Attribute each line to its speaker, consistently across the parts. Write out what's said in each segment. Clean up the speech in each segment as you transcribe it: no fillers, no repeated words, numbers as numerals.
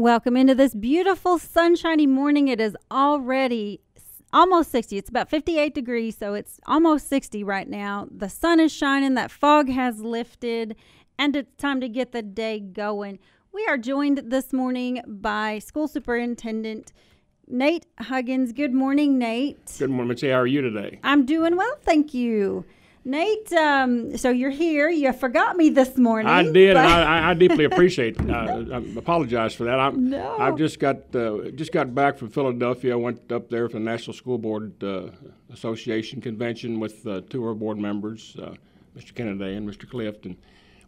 Speaker 1: Welcome into this beautiful sunshiny morning. It is already almost 60. It's about 58 degrees, so it's almost 60 right now. The sun is shining, that fog has lifted, and it's time to get the day going. We are joined this morning by School Superintendent Nate Huggins. Good morning, Nate.
Speaker 2: Good morning, Mitzi. How are you today?
Speaker 1: I'm doing well, thank you. Nate, so you're here. You forgot me this morning.
Speaker 2: I did, and I deeply appreciate. I apologize for that.
Speaker 1: No.
Speaker 2: I've just got back from Philadelphia. I went up there for the National School Board Association convention with two of our board members, Mr. Kennedy and Mr. Clift, and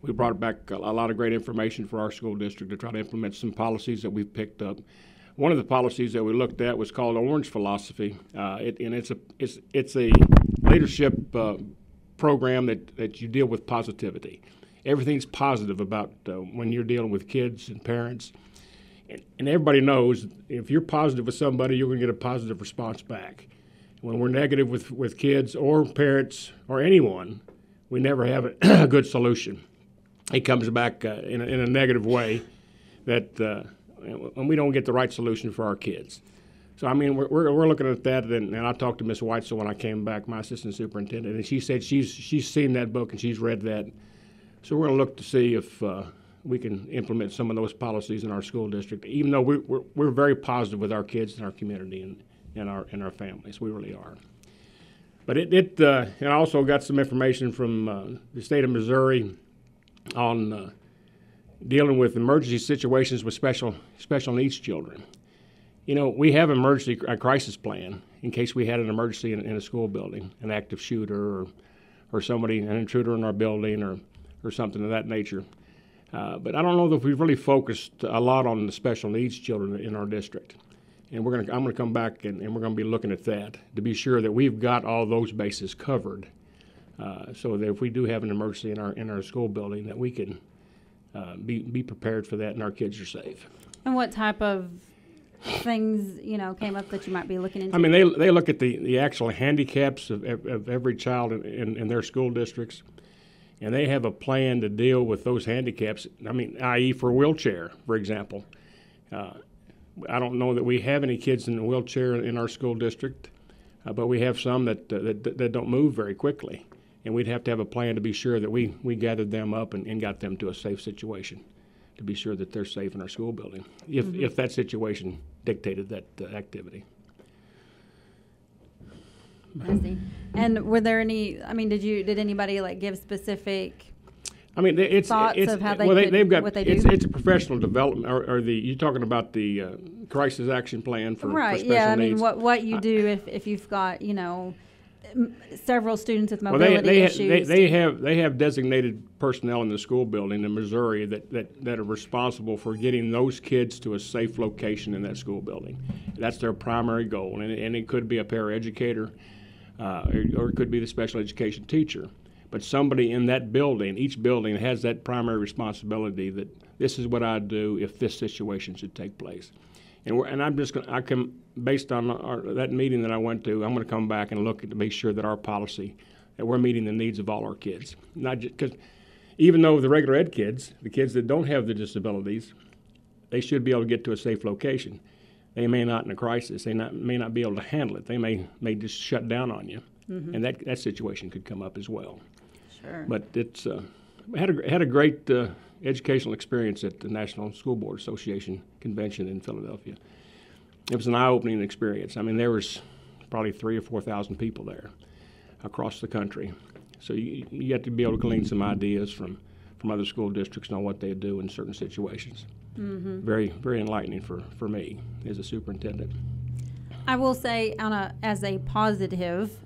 Speaker 2: we brought back a lot of great information for our school district to try to implement some policies that we've picked up. One of the policies that we looked at was called Orange Philosophy, and it's a leadership program that you deal with positivity. Everything's positive about when you're dealing with kids and parents. And everybody knows if you're positive with somebody, you're going to get a positive response back. When we're negative with kids or parents or anyone, we never have a good solution. It comes back in a negative way and we don't get the right solution for our kids. So, I mean, we're looking at that, and I talked to Ms. Weitzel when I came back, my assistant superintendent, and she said she's seen that book and she's read that. So we're going to look to see if we can implement some of those policies in our school district, even though we're very positive with our kids and our community and our families. We really are. But I also got some information from the state of Missouri on dealing with emergency situations with special needs children. You know, we have an emergency crisis plan in case we had an emergency in a school building, an active shooter or somebody, an intruder in our building or something of that nature. But I don't know that we've really focused a lot on the special needs children in our district. And I'm going to come back and we're going to be looking at that to be sure that we've got all those bases covered so that if we do have an emergency in our school building that we can be prepared for that and our kids are safe.
Speaker 1: And what type of things, came up that you might be looking into?
Speaker 2: I mean, they look at the actual handicaps of every child in their school districts, and they have a plan to deal with those handicaps. I mean, i.e. for a wheelchair, for example. I don't know that we have any kids in a wheelchair in our school district, but we have some that don't move very quickly, and we'd have to have a plan to be sure that we gathered them up and got them to a safe situation, to be sure that they're safe in our school building, if that situation dictated that activity.
Speaker 1: I see. And were there any? I mean, did anybody give specific?
Speaker 2: I mean, it's
Speaker 1: thoughts of how
Speaker 2: they've got
Speaker 1: what they do?
Speaker 2: It's a professional development, or you're talking about the crisis action plan for
Speaker 1: right?
Speaker 2: For special
Speaker 1: yeah, I
Speaker 2: needs.
Speaker 1: mean, what you do if you've got several students with mobility issues.
Speaker 2: They have designated personnel in the school building in Missouri that are responsible for getting those kids to a safe location in that school building. That's their primary goal, and it could be a paraeducator, or it could be the special education teacher. But somebody in that building, each building has that primary responsibility that this is what I do if this situation should take place. And I'm just going. Based on that meeting that I went to, I'm going to come back and look to make sure that our policy, that we're meeting the needs of all our kids. Not just because, even though the regular ed kids, the kids that don't have the disabilities, they should be able to get to a safe location. They may not in a crisis. They may not be able to handle it. They may just shut down on you, and that situation could come up as well.
Speaker 1: Sure.
Speaker 2: But it's had a great educational experience at the National School Board Association convention in Philadelphia. It was an eye-opening experience. I mean, there was probably 3,000 or 4,000 people there across the country. So you have to be able to glean some ideas from other school districts on what they do in certain situations. Very, very enlightening for me as a superintendent.
Speaker 1: I will say, as a positive,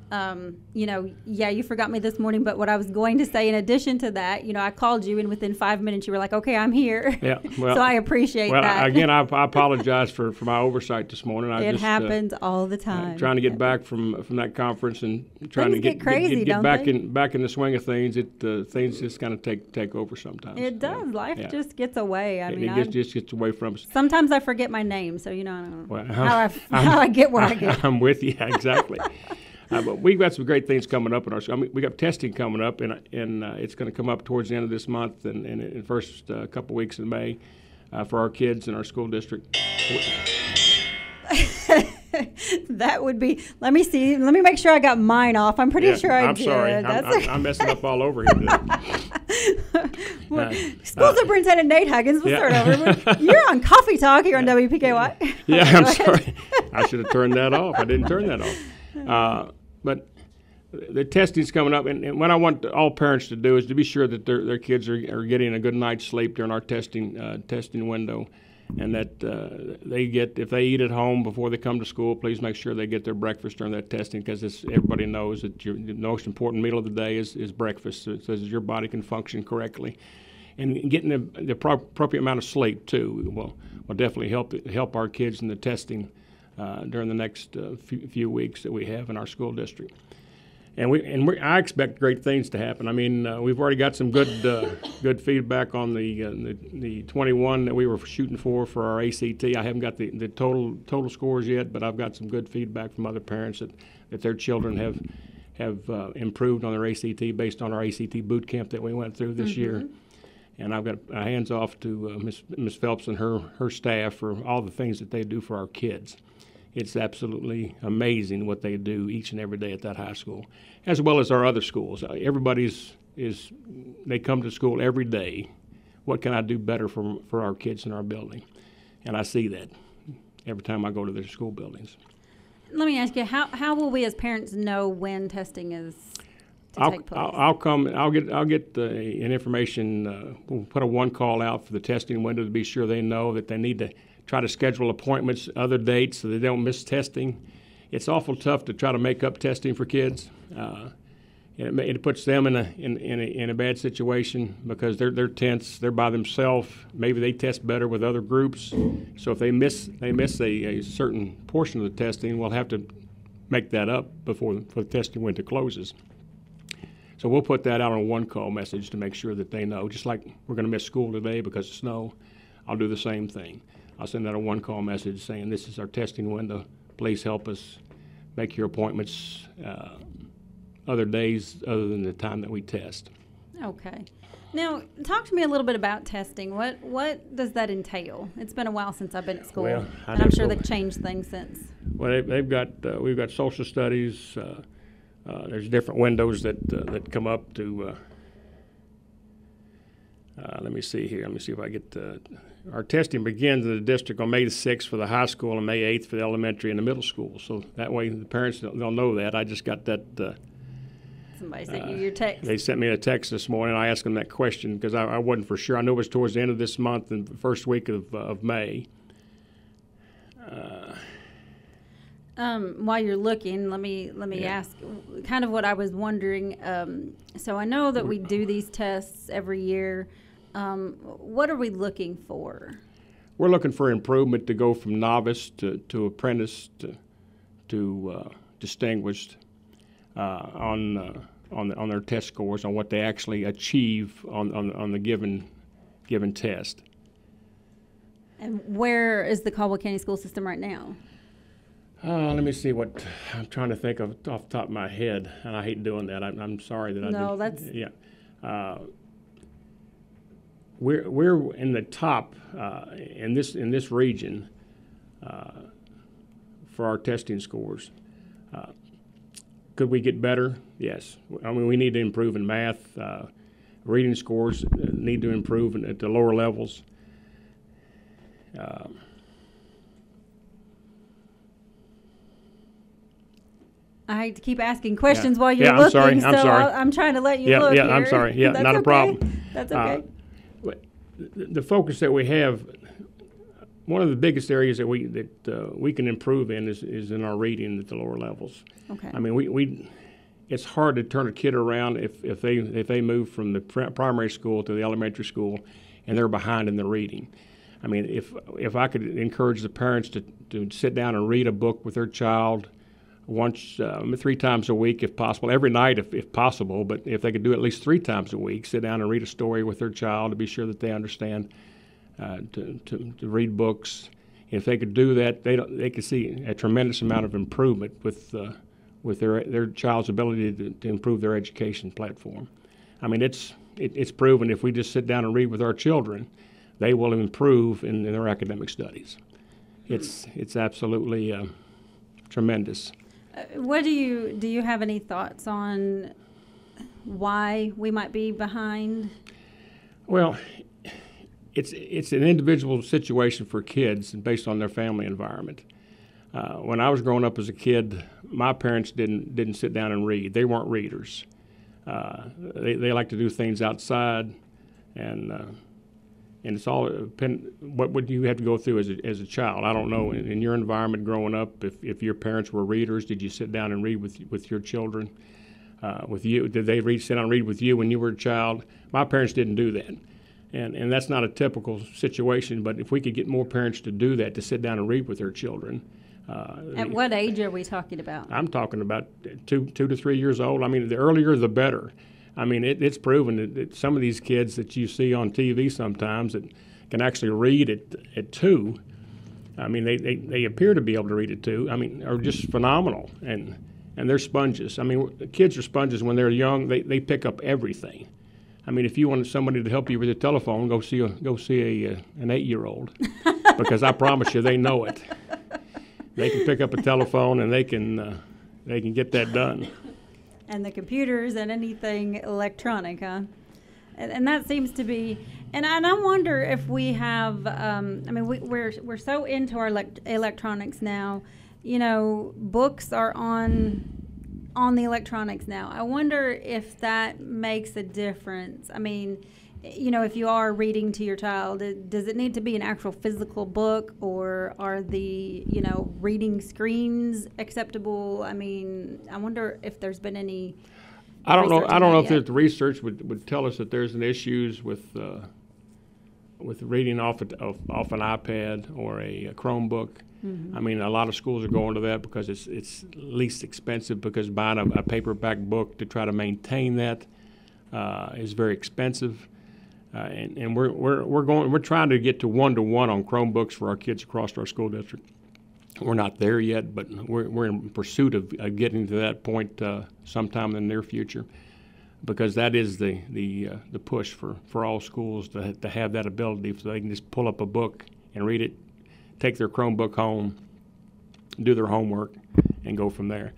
Speaker 1: you forgot me this morning, but what I was going to say in addition to that, I called you, and within 5 minutes you were like, okay, I'm here.
Speaker 2: Yeah, well,
Speaker 1: so I appreciate that.
Speaker 2: Well, again, I apologize for my oversight this morning.
Speaker 1: It happens all the time.
Speaker 2: Trying to get back from that conference and trying to get
Speaker 1: crazy,
Speaker 2: get back in the swing of things. Things just kind of take over sometimes.
Speaker 1: It does. Life just gets away.
Speaker 2: It just gets away from us.
Speaker 1: Sometimes I forget my name, so I don't know how I get where I get.
Speaker 2: I'm with you, exactly. But we've got some great things coming up in our school. I mean, we got testing coming up, and it's going to come up towards the end of this month and in the first couple weeks in May. for our kids in our school district.
Speaker 1: That would be. Let me see. Let me make sure I got mine off. I'm pretty sure I
Speaker 2: I'm
Speaker 1: did.
Speaker 2: sorry.
Speaker 1: That's
Speaker 2: I'm messing up all over here today.
Speaker 1: School Superintendent Nate Huggins, we'll start over. You're on Coffee Talk here on WPKY.
Speaker 2: Yeah, I'm sorry. I should have turned that off. I didn't turn that off. But the testing's coming up, and what I want all parents to do is to be sure that their kids are getting a good night's sleep during our testing window, and that they get, if they eat at home before they come to school, please make sure they get their breakfast during that testing, because everybody knows that the most important meal of the day is breakfast, so that your body can function correctly. And getting the appropriate amount of sleep too will definitely help our kids in the testing during the next few weeks that we have in our school district. And I expect great things to happen. I mean, we've already got some good feedback on the 21 that we were shooting for our ACT. I haven't got the total scores yet, but I've got some good feedback from other parents that their children have improved on their ACT based on our ACT boot camp that we went through this year. And I've got hands off to Ms. Phelps and her staff for all the things that they do for our kids. It's absolutely amazing what they do each and every day at that high school, as well as our other schools. They come to school every day. What can I do better for our kids in our building? And I see that every time I go to their school buildings.
Speaker 1: Let me ask you, how will we as parents know when testing is to take place?
Speaker 2: I'll get an information. We'll put a one call out for the testing window to be sure they know that they need to try to schedule appointments, other dates, so they don't miss testing. It's awful tough to try to make up testing for kids. It puts them in a bad situation because they're tense. They're by themselves. Maybe they test better with other groups. So if they miss a certain portion of the testing, we'll have to make that up before the testing window closes. So we'll put that out on a one-call message to make sure that they know. Just like we're going to miss school today because of snow, I'll do the same thing. I'll send out a one-call message saying this is our testing window. Please help us make your appointments other days other than the time that we test.
Speaker 1: Okay. Now, talk to me a little bit about testing. What does that entail? It's been a while since I've been at school, and I'm sure they've changed things since.
Speaker 2: Well, we've got social studies. There's different windows that come up to. Let me see here. Let me see if I get. Our testing begins in the district on May the 6th for the high school and May 8th for the elementary and the middle school. So that way the parents they'll know that. I just got that.
Speaker 1: Somebody sent you your text.
Speaker 2: They sent me a text this morning. I asked them that question because I wasn't for sure. I knew it was towards the end of this month and the first week of May.
Speaker 1: While you're looking, let me ask kind of what I was wondering. So I know that we do these tests every year. What are we looking for?
Speaker 2: We're looking for improvement to go from novice to apprentice to distinguished on their test scores, on what they actually achieve on the given test.
Speaker 1: And where is the Caldwell County school system right now?
Speaker 2: Let me see what I'm trying to think of off the top of my head, and I hate doing that. I'm sorry that I didn't.
Speaker 1: No, that's
Speaker 2: We're in the top in this region for our testing scores. Could we get better? Yes. I mean, we need to improve in math. Reading scores need to improve at the lower levels.
Speaker 1: I hate to keep asking questions while you're looking,
Speaker 2: I'm sorry.
Speaker 1: I'm trying to let you look here.
Speaker 2: I'm sorry. Yeah,
Speaker 1: That's
Speaker 2: not
Speaker 1: okay.
Speaker 2: a problem.
Speaker 1: That's okay.
Speaker 2: The focus that we have, one of the biggest areas that we can improve in is in our reading at the lower levels.
Speaker 1: Okay.
Speaker 2: I mean, it's hard to turn a kid around if they move from the primary school to the elementary school and they're behind in the reading. I mean, if I could encourage the parents to sit down and read a book with their child once, 3 times a week if possible, every night if possible, but if they could do it at least 3 times a week, sit down and read a story with their child to be sure that they understand to read books. If they could do that, they could see a tremendous amount of improvement with their child's ability to improve their education platform. I mean, it's proven if we just sit down and read with our children, they will improve in their academic studies. It's absolutely tremendous.
Speaker 1: What do you have any thoughts on why we might be behind?
Speaker 2: Well, it's an individual situation for kids based on their family environment. When I was growing up as a kid, my parents didn't sit down and read. They weren't readers. They like to do things outside, and it's all what would you have to go through as a child? I don't know. In your environment growing up, if your parents were readers, did you sit down and read with your children? With you, did they sit down and read with you when you were a child? My parents didn't do that. And that's not a typical situation, but if we could get more parents to do that, to sit down and read with their children.
Speaker 1: At what age are we talking about?
Speaker 2: I'm talking about 2 to 3 years old. I mean, the earlier the better. I mean, it's proven that some of these kids that you see on TV sometimes that can actually read at 2, I mean, they appear to be able to read at 2, I mean, are just phenomenal. And they're sponges. I mean, kids are sponges when they're young. They pick up everything. I mean, if you want somebody to help you with your telephone, go see an 8-year-old, because I promise you, they know it. They can pick up a telephone and they can get that done.
Speaker 1: And the computers and anything electronic, huh? And that seems to be. And I wonder if we have. I mean, we're so into our electronics now. You know, books are on the electronics now. I wonder if that makes a difference. I mean, you know, if you are reading to your child, does it need to be an actual physical book, or are the, you know, reading screens acceptable? I mean, I wonder if the's been any.
Speaker 2: I don't know if the research would tell us that there's an issues with reading off an iPad or a Chromebook. Mm-hmm. I mean, a lot of schools are going to that because it's least expensive, because buying a paperback book to try to maintain that is very expensive. And we're trying to get to 1-to-1 on Chromebooks for our kids across our school district. We're not there yet, but we're in pursuit of getting to that point sometime in the near future, because that is the push for all schools to have that ability, so they can just pull up a book and read it, take their Chromebook home, do their homework, and go from there.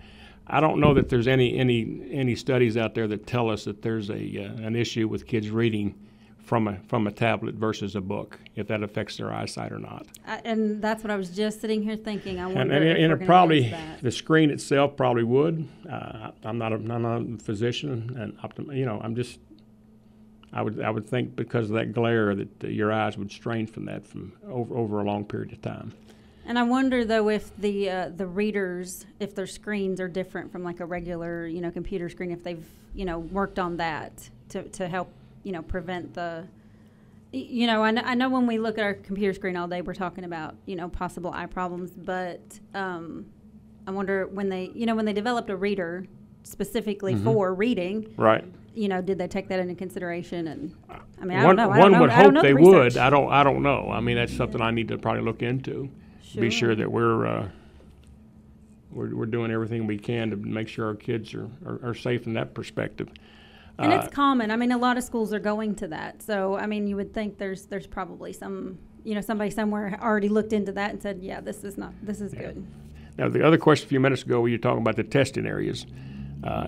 Speaker 2: I don't know that there's any studies out there that tell us that there's an issue with kids reading from a tablet versus a book, if that affects their eyesight or not. And
Speaker 1: that's what I was just sitting here thinking. I wonder
Speaker 2: and it probably, the screen itself probably would. I'm not a physician, and you know, I would think because of that glare that your eyes would strain from that over a long period of time.
Speaker 1: And I wonder though if the readers, if their screens are different from like a regular, you know, computer screen, if they've, you know, worked on that to help, you know, prevent the, you know, I know when we look at our computer screen all day, we're talking about, you know, possible eye problems, but I wonder when they developed a reader specifically for reading,
Speaker 2: right?
Speaker 1: You know, did they take that into consideration? And I mean,
Speaker 2: one would hope they would. I don't know. I mean, that's something I need to probably look into.
Speaker 1: Sure.
Speaker 2: Be sure that we're doing everything we can to make sure our kids are safe in that perspective.
Speaker 1: And it's common. I mean, a lot of schools are going to that. So, I mean, you would think there's probably some, you know, somebody somewhere already looked into that and said, yeah, this is good.
Speaker 2: Now, the other question a few minutes ago, you were talking about the testing areas.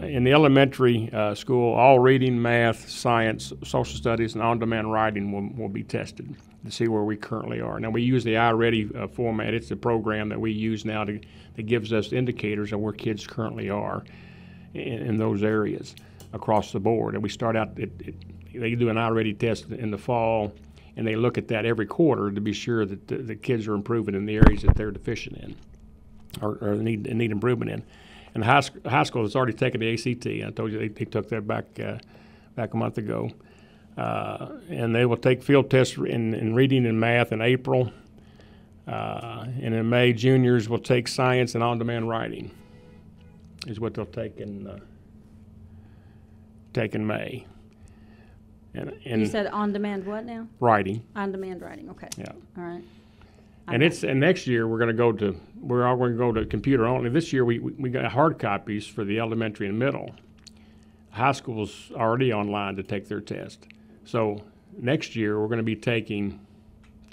Speaker 2: In the elementary school, all reading, math, science, social studies, and on-demand writing will be tested to see where we currently are. Now, we use the iReady format. It's the program that we use now that gives us indicators of where kids currently are in those areas across the board. And we start out, they do an iReady test in the fall, and they look at that every quarter to be sure that the kids are improving in the areas that they're deficient in or need improvement in. And high school has already taken the ACT. I told you they took that back a month ago. And they will take field tests in reading and math in April. And in May, juniors will take science and on-demand writing is what they'll take in May. And
Speaker 1: you said on-demand what now?
Speaker 2: Writing.
Speaker 1: On-demand writing, okay.
Speaker 2: Yeah.
Speaker 1: All right.
Speaker 2: And next year we're all going to go to computer only. This year we got hard copies for the elementary and middle. High school's already online to take their test. So next year we're going to be taking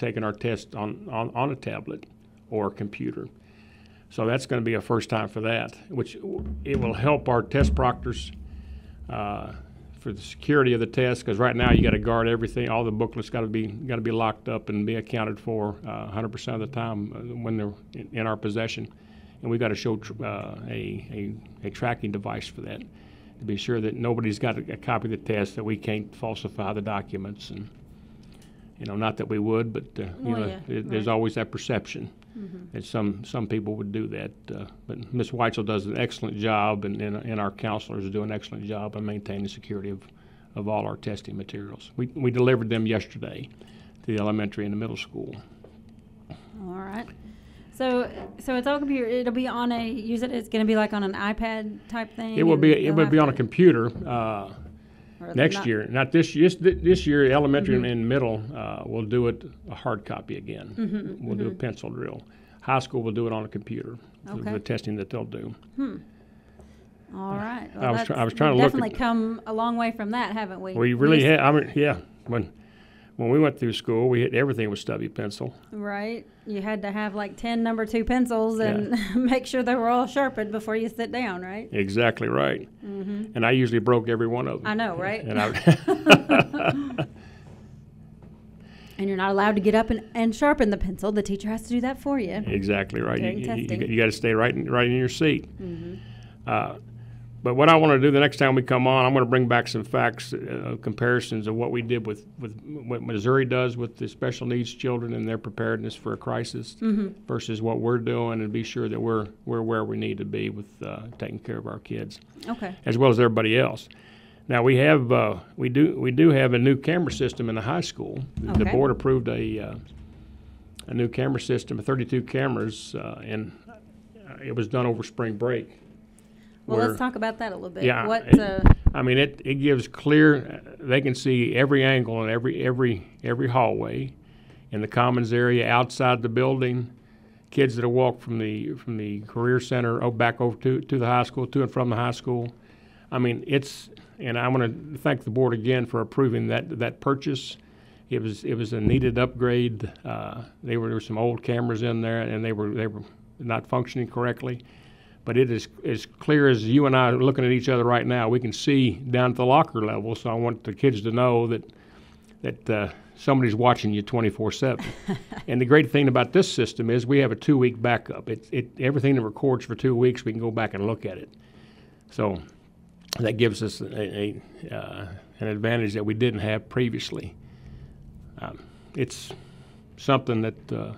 Speaker 2: taking our test on a tablet or a computer. So that's going to be a first time for that, which it will help our test proctors for the security of the test, because right now you got to guard everything. All the booklets got to be locked up and be accounted for 100% of the time when they're in our possession, and we got to show a tracking device for that to be sure that nobody's got a copy of the test, that we can't falsify the documents. And not that we would, but there's always that perception. And some people would do that, but Ms. Weitzel does an excellent job, and our counselors do an excellent job of maintaining the security of all our testing materials. We delivered them yesterday to the elementary and the middle school.
Speaker 1: All right. So it's all computer. It'll be on it's going to be like on an iPad type thing.
Speaker 2: It will be on a computer next year. Not this year. This year, elementary and middle will do it a hard copy again. We'll do a pencil drill. High school will do it on a computer.
Speaker 1: Okay.
Speaker 2: The testing that they'll do.
Speaker 1: All right. Well,
Speaker 2: I was trying to look.
Speaker 1: Definitely come a long way from that, haven't we?
Speaker 2: We really have. I mean, yeah. When we went through school, we hit everything with stubby pencil.
Speaker 1: Right. You had to have like 10 number 2 pencils and make sure they were all sharpened before you sit down, right?
Speaker 2: Exactly right. And I usually broke every one of them.
Speaker 1: I know, right?
Speaker 2: And
Speaker 1: and you're not allowed to get up and sharpen the pencil. The teacher has to do that for you.
Speaker 2: Exactly right.
Speaker 1: During testing.
Speaker 2: You got to stay right in your seat. But what I want to do the next time we come on, I'm going to bring back some facts, comparisons of what we did with what Missouri does with the special needs children and their preparedness for a crisis versus what we're doing, and be sure that we're where we need to be with taking care of our kids, as well as everybody else. Now we do have a new camera system in the high school. The board approved a new camera system of 32 cameras, and it was done over spring break.
Speaker 1: Well, let's talk about that a little bit.
Speaker 2: Yeah, it gives clear. They can see every angle and every hallway, in the commons area, outside the building. Kids that walk from the career center back over to the high school, to and from the high school. I mean, and I want to thank the board again for approving that purchase. It was a needed upgrade. There were some old cameras in there, and they were not functioning correctly. But it is as clear as you and I are looking at each other right now. We can see down at the locker level. So I want the kids to know that somebody's watching you 24/7. And the great thing about this system is we have a 2-week backup. Everything that records for 2 weeks, we can go back and look at it. So that gives us an advantage that we didn't have previously. It's something that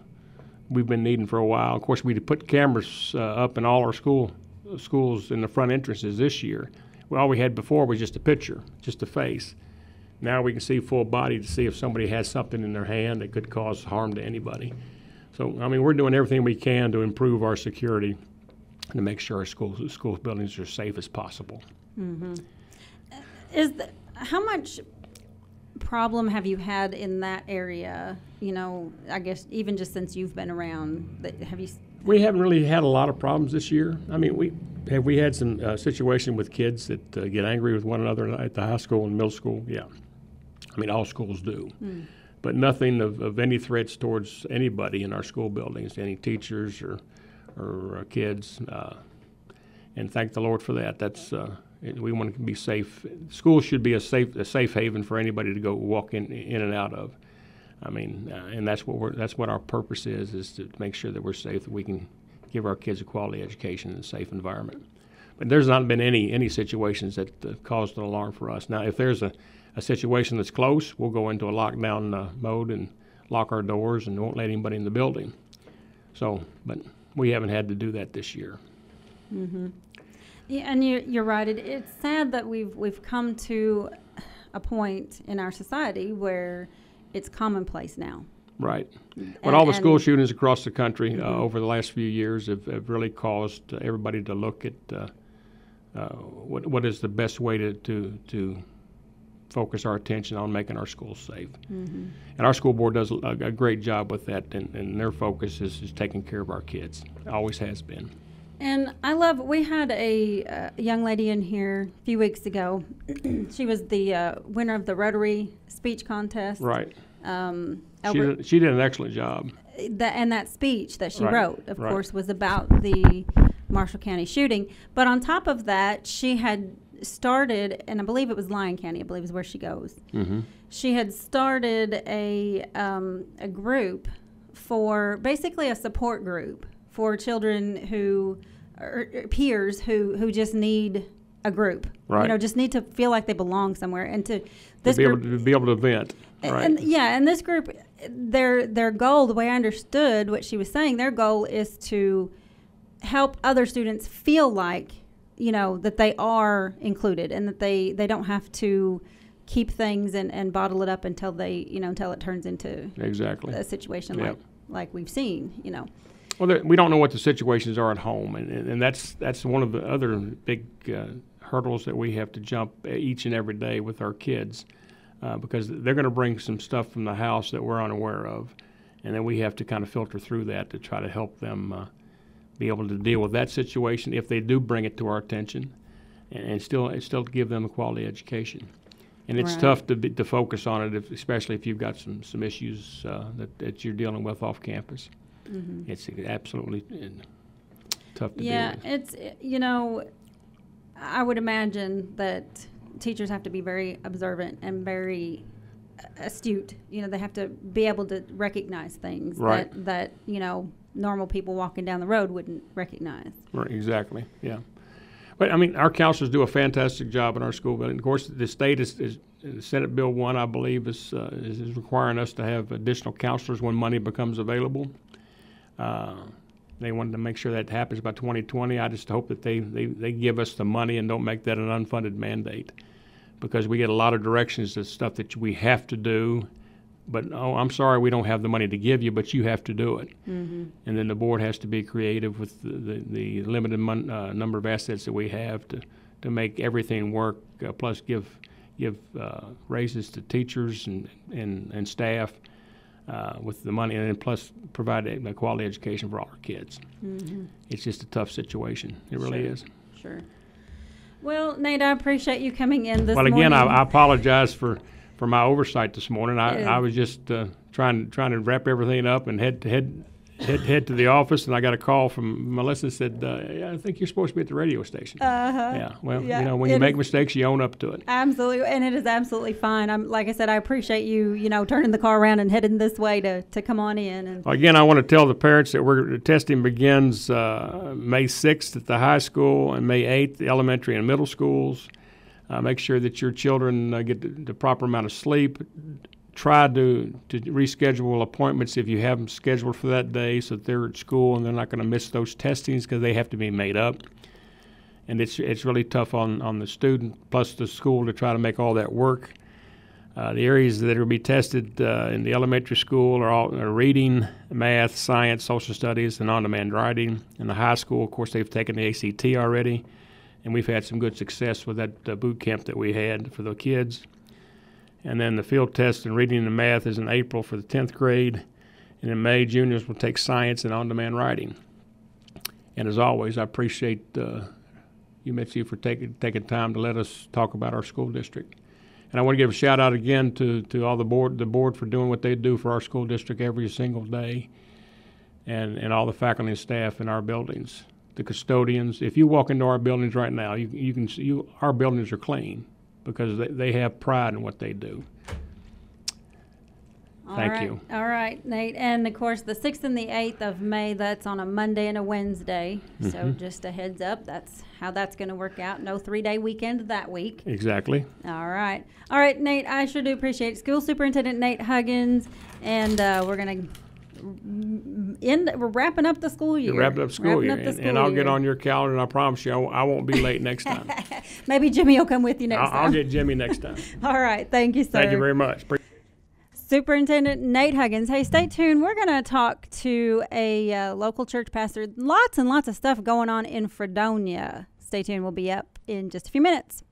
Speaker 2: we've been needing for a while. Of course, we put cameras up in all our schools in the front entrances this year. Well, all we had before was just a picture, just a face. Now we can see full body to see if somebody has something in their hand that could cause harm to anybody. So, I mean, we're doing everything we can to improve our security and to make sure our school buildings are as safe as possible.
Speaker 1: How much problem have you had in that area? I guess even just since you've been around, We haven't really had a lot of problems this year. I mean, we had some situation with kids that get angry with one another at the high school and middle school. Yeah, I mean, all schools do, but nothing of any threats towards anybody in our school buildings, any teachers or kids. And thank the Lord for that. That's we want to be safe. Schools should be a safe haven for anybody to go walk in and out of. I mean, and that's what our purpose is to make sure that we're safe, that we can give our kids a quality education in a safe environment. But there's not been any situations that caused an alarm for us. Now, if there's a situation that's close, we'll go into a lockdown mode and lock our doors and won't let anybody in the building. So, but we haven't had to do that this year. Yeah, and you're right. It's sad that we've come to a point in our society where it's commonplace now. Right.
Speaker 2: But all the school shootings across the country over the last few years have really caused everybody to look at what is the best way to focus our attention on making our schools safe. And our school board does a great job with that, and their focus is taking care of our kids. It always has been.
Speaker 1: And we had a young lady in here a few weeks ago. She was the winner of the Rotary speech contest.
Speaker 2: Right. She did an excellent job.
Speaker 1: That speech that she wrote, of course, was about the Marshall County shooting. But on top of that, she had started, and I believe it was Lyon County, I believe is where she goes. Mm-hmm. She had started a group for, basically a support group for children who, or peers who just need a group.
Speaker 2: Right.
Speaker 1: Just need to feel like they belong somewhere, and to
Speaker 2: be able to vent. Right.
Speaker 1: And this group, their goal, the way I understood what she was saying, their goal is to help other students feel like, that they are included, and that they don't have to keep things and bottle it up until until it turns into
Speaker 2: exactly
Speaker 1: a situation like we've seen,
Speaker 2: Well, we don't know what the situations are at home, and that's one of the other big hurdles that we have to jump each and every day with our kids, because they're going to bring some stuff from the house that we're unaware of, and then we have to kind of filter through that to try to help them be able to deal with that situation if they do bring it to our attention, and still give them a quality education. And it's tough to focus on it, especially if you've got some issues that you're dealing with off campus. Mm-hmm. It's absolutely tough to deal with.
Speaker 1: It's, I would imagine that teachers have to be very observant and very astute. They have to be able to recognize things that normal people walking down the road wouldn't recognize.
Speaker 2: Right, exactly, yeah. But, our counselors do a fantastic job in our school building. Of course, the state is Senate Bill 1, I believe, is requiring us to have additional counselors when money becomes available. They wanted to make sure that happens by 2020. I just hope that they give us the money and don't make that an unfunded mandate, because we get a lot of directions to stuff that we have to do, but, I'm sorry, we don't have the money to give you, but you have to do it. Mm-hmm. And then the board has to be creative with the limited number of assets that we have to make everything work, plus give raises to teachers and staff with the money, and then plus provide a quality education for all our kids. Mm-hmm. It's just a tough situation. It really is.
Speaker 1: Sure. Well, Nate, I appreciate you coming in this morning.
Speaker 2: Well, again, I apologize for my oversight this morning. I was just trying to wrap everything up and head to the office, and I got a call from Melissa that said, I think you're supposed to be at the radio station. Yeah. Well, when you make mistakes, you own up to it.
Speaker 1: Absolutely, and it is absolutely fine. Like I said, I appreciate you, turning the car around and heading this way to come on in. And
Speaker 2: again, I want to tell the parents that testing begins May 6th at the high school and May 8th, the elementary and middle schools. Make sure that your children get the proper amount of sleep. Try to reschedule appointments if you have them scheduled for that day, so that they're at school and they're not going to miss those testings, because they have to be made up. And it's really tough on the student plus the school to try to make all that work. The areas that will be tested in the elementary school are reading, math, science, social studies, and on-demand writing. In the high school, of course, they've taken the ACT already, and we've had some good success with that boot camp that we had for the kids. And then the field test in reading and math is in April for the 10th grade. And in May, juniors will take science and on-demand writing. And as always, I appreciate you, Mitzi, for taking time to let us talk about our school district. And I want to give a shout out again to all the board for doing what they do for our school district every single day, and all the faculty and staff in our buildings. The custodians. If you walk into our buildings right now, you can see our buildings are clean, because they have pride in what they do. Thank you.
Speaker 1: All right, Nate. And, of course, the 6th and the 8th of May, that's on a Monday and a Wednesday. Mm-hmm. So just a heads up, that's how that's going to work out. No 3-day weekend that week.
Speaker 2: Exactly.
Speaker 1: All right. All right, Nate, I sure do appreciate it. School Superintendent Nate Huggins, and we're going to we're wrapping up the school year.
Speaker 2: Wrapping up school year. And I'll get on your calendar, and I promise you I won't be late next time.
Speaker 1: Maybe Jimmy will come with you next time.
Speaker 2: I'll get Jimmy next time.
Speaker 1: All right. Thank you, sir.
Speaker 2: Thank you very much.
Speaker 1: Superintendent Nate Huggins. Hey, stay tuned. We're going to talk to a local church pastor. Lots and lots of stuff going on in Fredonia. Stay tuned. We'll be up in just a few minutes.